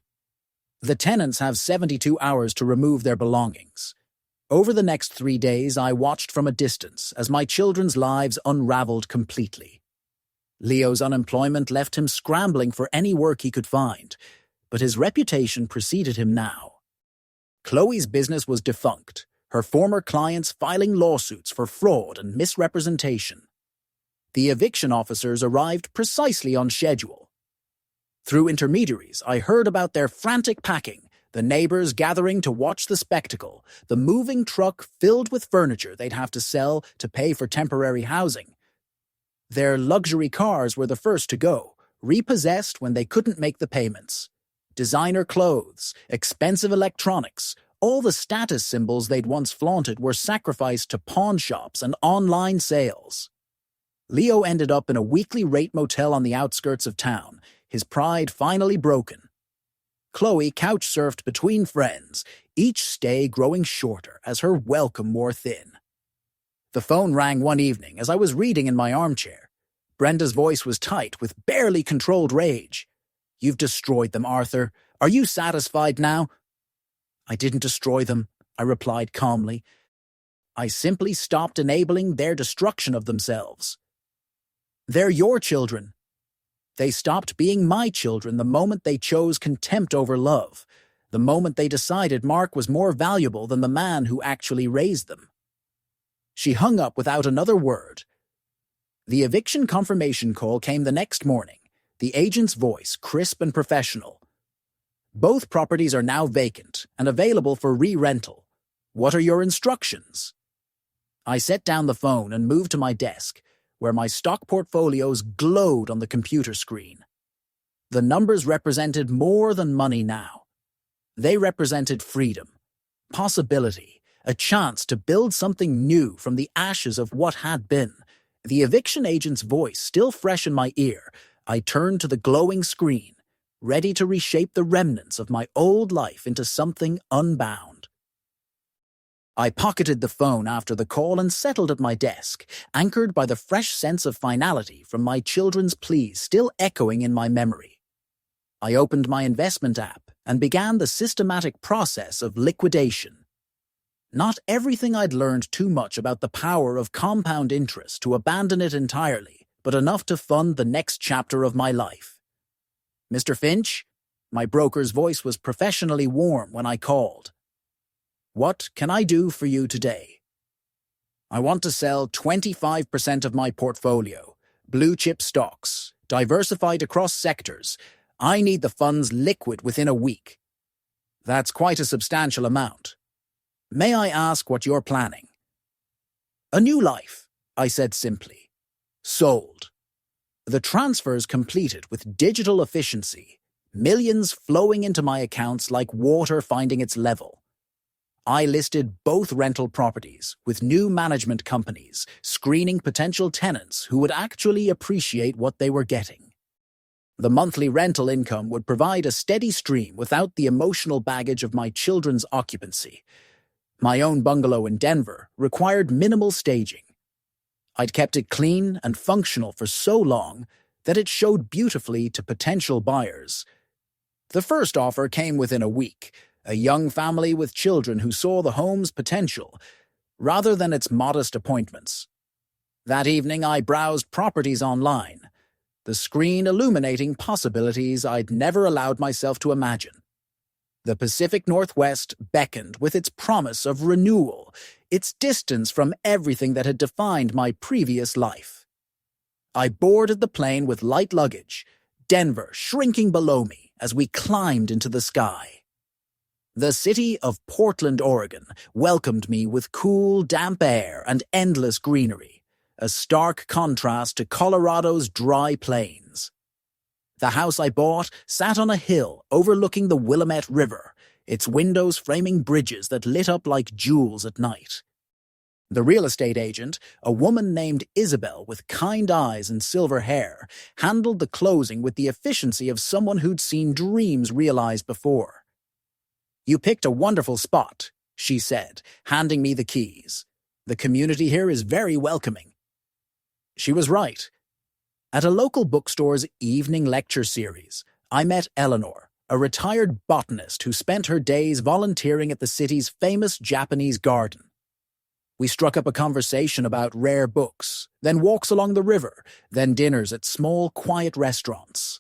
The tenants have 72 hours to remove their belongings. Over the next 3 days, I watched from a distance as my children's lives unraveled completely. Leo's unemployment left him scrambling for any work he could find, but his reputation preceded him now. Chloe's business was defunct, her former clients filing lawsuits for fraud and misrepresentation. The eviction officers arrived precisely on schedule. Through intermediaries, I heard about their frantic packing, the neighbors gathering to watch the spectacle, the moving truck filled with furniture they'd have to sell to pay for temporary housing. Their luxury cars were the first to go, repossessed when they couldn't make the payments. Designer clothes, expensive electronics, all the status symbols they'd once flaunted were sacrificed to pawn shops and online sales. Leo ended up in a weekly rate motel on the outskirts of town, his pride finally broken. Chloe couch-surfed between friends, each stay growing shorter as her welcome wore thin. The phone rang one evening as I was reading in my armchair. Brenda's voice was tight with barely controlled rage. "You've destroyed them, Arthur. Are you satisfied now?" "I didn't destroy them," I replied calmly. "I simply stopped enabling their destruction of themselves." "They're your children." "They stopped being my children the moment they chose contempt over love, the moment they decided Mark was more valuable than the man who actually raised them." She hung up without another word. The eviction confirmation call came the next morning, the agent's voice crisp and professional. "Both properties are now vacant and available for re-rental. What are your instructions?" I set down the phone and moved to my desk, where my stock portfolios glowed on the computer screen. The numbers represented more than money now. They represented freedom, possibility, a chance to build something new from the ashes of what had been. The eviction agent's voice still fresh in my ear, I turned to the glowing screen, ready to reshape the remnants of my old life into something unbound. I pocketed the phone after the call and settled at my desk, anchored by the fresh sense of finality from my children's pleas still echoing in my memory. I opened my investment app and began the systematic process of liquidation. Not everything I'd learned too much about the power of compound interest to abandon it entirely, but enough to fund the next chapter of my life. "Mr. Finch?" My broker's voice was professionally warm when I called. "What can I do for you today?" "I want to sell 25% of my portfolio, blue-chip stocks, diversified across sectors. I need the funds liquid within a week." "That's quite a substantial amount. May I ask what you're planning?" "A new life," I said simply. "Sold." The transfers completed with digital efficiency, millions flowing into my accounts like water finding its level. I listed both rental properties with new management companies, screening potential tenants who would actually appreciate what they were getting. The monthly rental income would provide a steady stream without the emotional baggage of my children's occupancy. My own bungalow in Denver required minimal staging. I'd kept it clean and functional for so long that it showed beautifully to potential buyers. The first offer came within a week, a young family with children who saw the home's potential, rather than its modest appointments. That evening I browsed properties online, the screen illuminating possibilities I'd never allowed myself to imagine. The Pacific Northwest beckoned with its promise of renewal, its distance from everything that had defined my previous life. I boarded the plane with light luggage, Denver shrinking below me as we climbed into the sky. The city of Portland, Oregon, welcomed me with cool, damp air and endless greenery, a stark contrast to Colorado's dry plains. The house I bought sat on a hill overlooking the Willamette River, its windows framing bridges that lit up like jewels at night. The real estate agent, a woman named Isabel with kind eyes and silver hair, handled the closing with the efficiency of someone who'd seen dreams realized before. "You picked a wonderful spot," she said, handing me the keys. "The community here is very welcoming." She was right. At a local bookstore's evening lecture series, I met Eleanor, a retired botanist who spent her days volunteering at the city's famous Japanese garden. We struck up a conversation about rare books, then walks along the river, then dinners at small, quiet restaurants.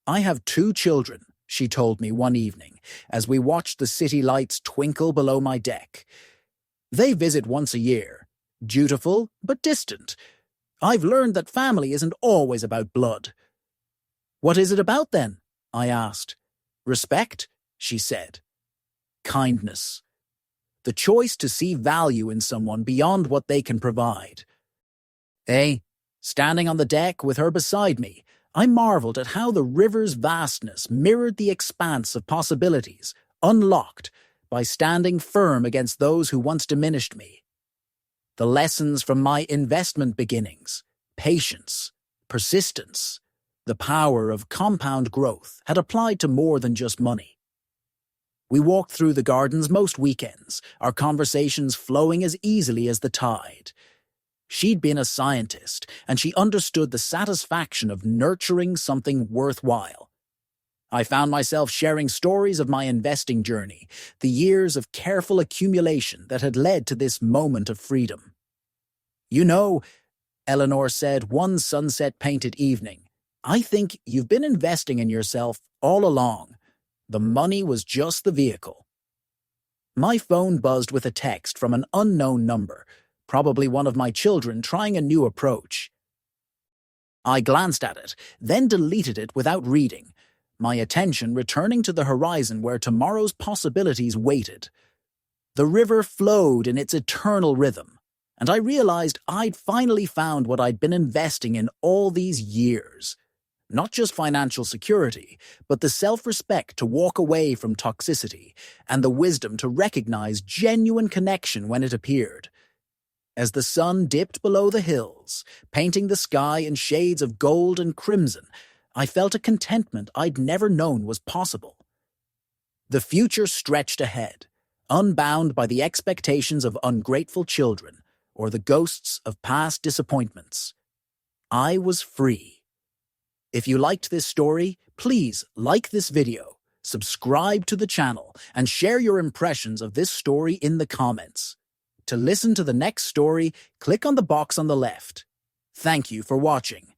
"I have 2 children," she told me one evening, as we watched the city lights twinkle below my deck. "They visit once a year, dutiful but distant. I've learned that family isn't always about blood." "What is it about then?" I asked. "Respect," she said. "Kindness. The choice to see value in someone beyond what they can provide." Standing on the deck with her beside me, I marveled at how the river's vastness mirrored the expanse of possibilities, unlocked by standing firm against those who once diminished me. The lessons from my investment beginnings, patience, persistence, the power of compound growth had applied to more than just money. We walked through the gardens most weekends, our conversations flowing as easily as the tide. She'd been a scientist, and she understood the satisfaction of nurturing something worthwhile. I found myself sharing stories of my investing journey, the years of careful accumulation that had led to this moment of freedom. "You know," Eleanor said one sunset-painted evening, "I think you've been investing in yourself all along. The money was just the vehicle." My phone buzzed with a text from an unknown number, probably one of my children trying a new approach. I glanced at it, then deleted it without reading, my attention returning to the horizon where tomorrow's possibilities waited. The river flowed in its eternal rhythm, and I realized I'd finally found what I'd been investing in all these years. Not just financial security, but the self-respect to walk away from toxicity and the wisdom to recognize genuine connection when it appeared. As the sun dipped below the hills, painting the sky in shades of gold and crimson, I felt a contentment I'd never known was possible. The future stretched ahead, unbound by the expectations of ungrateful children or the ghosts of past disappointments. I was free. If you liked this story, please like this video, subscribe to the channel, and share your impressions of this story in the comments. To listen to the next story, click on the box on the left. Thank you for watching.